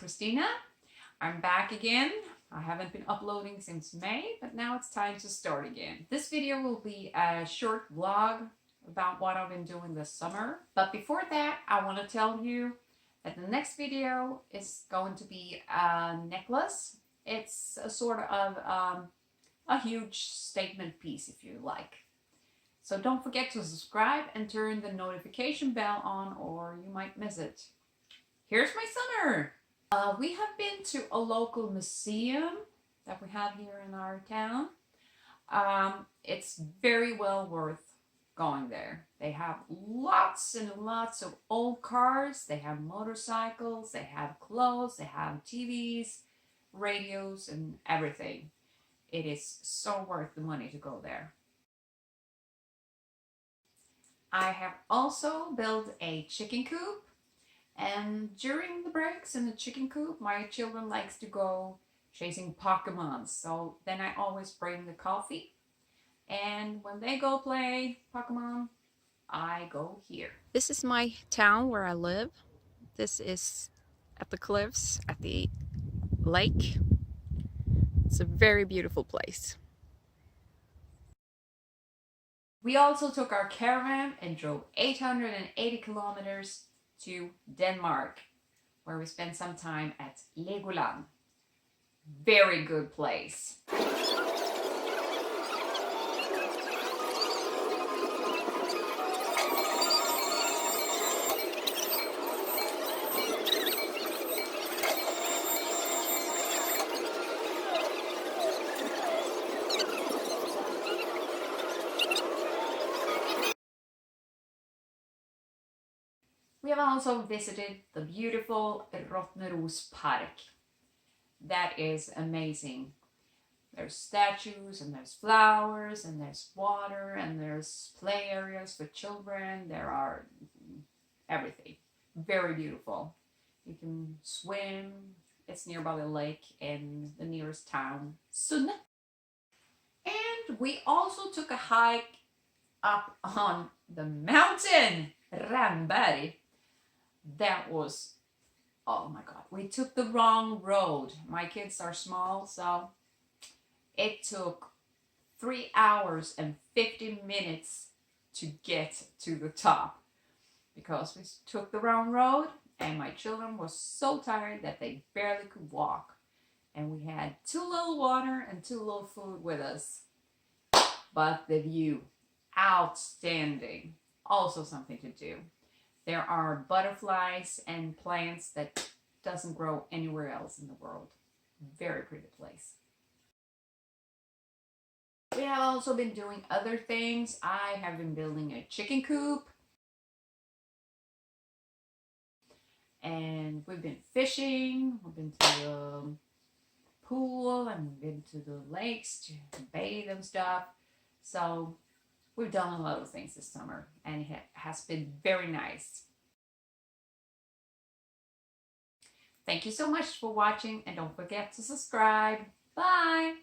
Christina. I'm back again. I haven't been uploading since May, but now it's time to start again. This video will be a short vlog about what I've been doing this summer. But before that, I want to tell you that the next video is going to be a necklace. It's a sort of a huge statement piece, if you like. So don't forget to subscribe and turn the notification bell on, or you might miss it. Here's my summer. We have been to a local museum that we have here in our town. It's very well worth going there. They have lots and lots of old cars. They have motorcycles. They have clothes. They have TVs, radios, and everything. It is so worth the money to go there. I have also built a chicken coop, and during the breaks in the chicken coop, my children likes to go chasing Pokemon. So then I always bring the coffee, and when they go play Pokemon, I go here. This is my town where I live. This is at the cliffs, at the lake. It's a very beautiful place. We also took our caravan and drove 880 kilometers to Denmark, where we spent some time at Legoland. Very good place. We have also visited the beautiful Rottneros Park. That is amazing. There's statues and there's flowers and there's water and there's play areas for children. There are everything. Very beautiful. You can swim. It's nearby the lake in the nearest town, Sunne. And we also took a hike up on the mountain, Ramberg. That was, oh my God, we took the wrong road. My kids are small, so it took 3 hours and 50 minutes to get to the top because we took the wrong road, and my children were so tired that they barely could walk. And we had too little water and too little food with us. But the view, outstanding. Also something to do. There are butterflies and plants that doesn't grow anywhere else in the world. Very pretty place. We have also been doing other things. I have been building a chicken coop. And we've been fishing. We've been to the pool and we've been to the lakes to bathe and stuff. So we've done a lot of things this summer, and it has been very nice. Thank you so much for watching, and don't forget to subscribe. Bye!